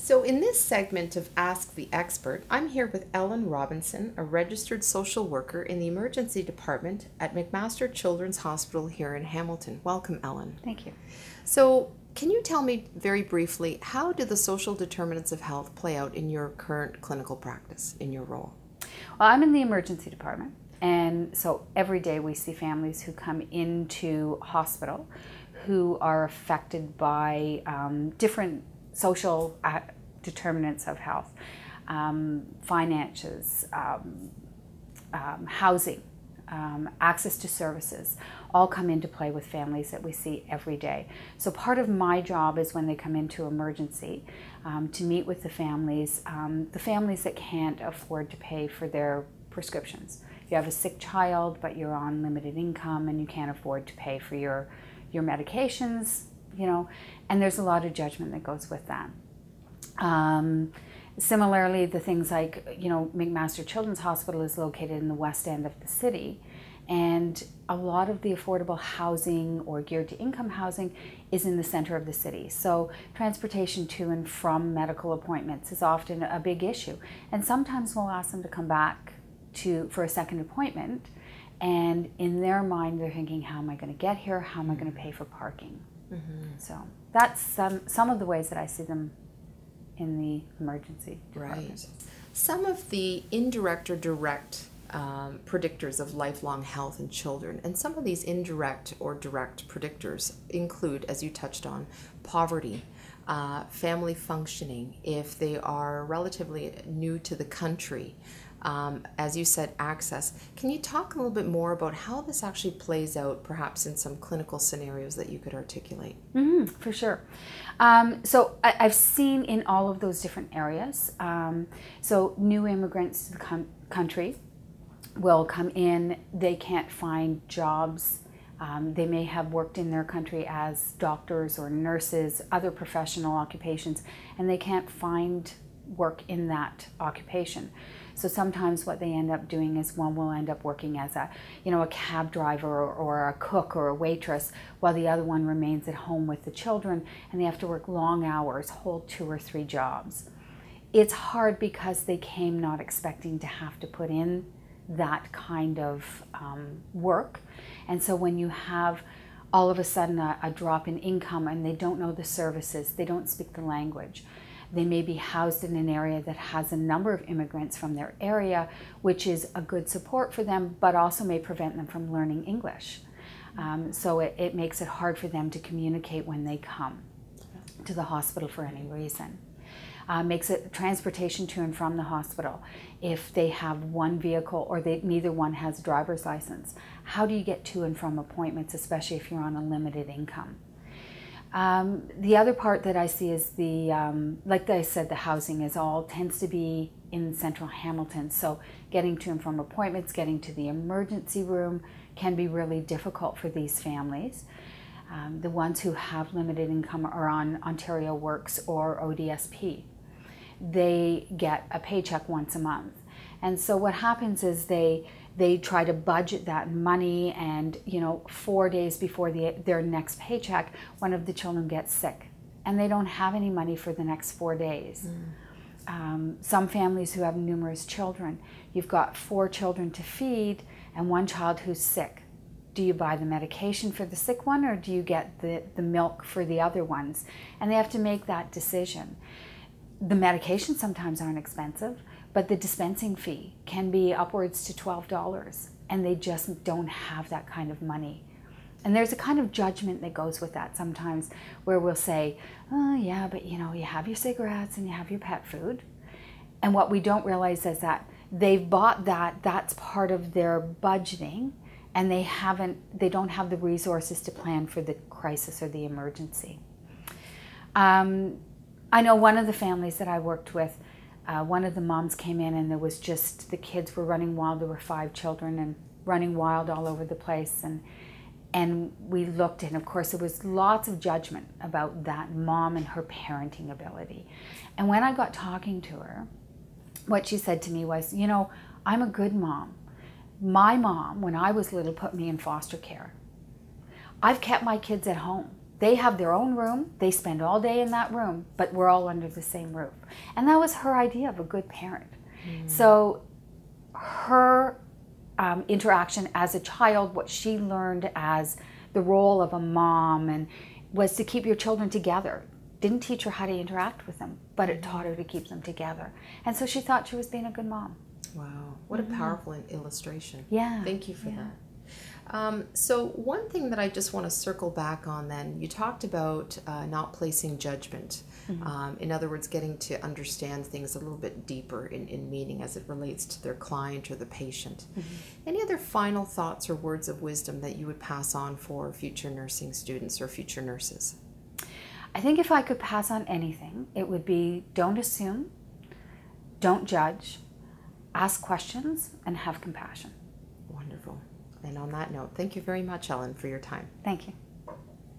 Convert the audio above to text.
So in this segment of Ask the Expert, I'm here with Ellen Robinson, a registered social worker in the emergency department at McMaster Children's Hospital here in Hamilton. Welcome, Ellen. Thank you. So can you tell me very briefly, how do the social determinants of health play out in your current clinical practice, in your role? Well, I'm in the emergency department, and so every day we see families who come into hospital who are affected by different social determinants of health, finances, housing, access to services, all come into play with families that we see every day. So part of my job is when they come into emergency to meet with the families that can't afford to pay for their prescriptions. You have a sick child, but you're on limited income and you can't afford to pay for your medications, and there's a lot of judgment that goes with that. Similarly, the things like, McMaster Children's Hospital is located in the west end of the city, and a lot of the affordable housing or geared to income housing is in the center of the city. So transportation to and from medical appointments is often a big issue. And sometimes we'll ask them to come back for a second appointment, and in their mind they're thinking, how am I going to get here? How am I going to pay for parking? Mm-hmm. So that's some of the ways that I see them in the emergency department. Right. Some of the indirect or direct predictors of lifelong health in children, and some of these indirect or direct predictors include, as you touched on, poverty, family functioning, if they are relatively new to the country, as you said, access. Can you talk a little bit more about how this actually plays out, perhaps in some clinical scenarios that you could articulate? Mm-hmm, for sure. So I've seen in all of those different areas. So new immigrants to the country will come in, they can't find jobs. They may have worked in their country as doctors or nurses, other professional occupations, and they can't find work in that occupation. So sometimes what they end up doing is one will end up working as a cab driver or a cook or a waitress, while the other one remains at home with the children, and they have to work long hours, hold 2 or 3 jobs. It's hard because they came not expecting to have to put in that kind of work. And so when you have all of a sudden a drop in income and they don't know the services, they don't speak the language, they may be housed in an area that has a number of immigrants from their area, which is a good support for them, but also may prevent them from learning English. So it makes it hard for them to communicate when they come to the hospital for any reason. Makes it transportation to and from the hospital. If they have one vehicle or neither one has a driver's license, how do you get to and from appointments, especially if you're on a limited income? The other part that I see is like I said, the housing tends to be in central Hamilton. So getting to and from appointments, getting to the emergency room can be really difficult for these families. The ones who have limited income are on Ontario Works or ODSP. They get a paycheck once a month. And so what happens is they try to budget that money, and 4 days before their next paycheck, one of the children gets sick and they don't have any money for the next 4 days. Some families who have numerous children, you've got 4 children to feed and one child who's sick. Do you buy the medication for the sick one, or do you get the milk for the other ones? And they have to make that decision. The medications sometimes aren't expensive, but the dispensing fee can be upwards to $12, and they just don't have that kind of money. And there's a kind of judgment that goes with that sometimes, where we'll say, oh yeah, but you have your cigarettes and you have your pet food. And what we don't realize is that they've bought that's part of their budgeting, and they don't have the resources to plan for the crisis or the emergency. I know one of the families that I worked with, one of the moms came in and there was just, the kids were running wild. There were 5 children and running wild all over the place. And we looked, and of course there was lots of judgment about that mom and her parenting ability. And when I got talking to her, what she said to me was, I'm a good mom. My mom, when I was little, put me in foster care. I've kept my kids at home. They have their own room. They spend all day in that room, but we're all under the same roof. And that was her idea of a good parent. So her interaction as a child, what she learned as the role of a mom, and was to keep your children together. Didn't teach her how to interact with them, but it taught her to keep them together. And so she thought she was being a good mom. Wow, what a powerful illustration. Yeah. Thank you for that. So one thing that I just want to circle back on then, you talked about not placing judgment. In other words, getting to understand things a little bit deeper in meaning as it relates to their client or the patient. Any other final thoughts or words of wisdom that you would pass on for future nursing students or future nurses? I think if I could pass on anything, it would be don't assume, don't judge, ask questions, and have compassion. Wonderful. And on that note, thank you very much, Ellen, for your time. Thank you.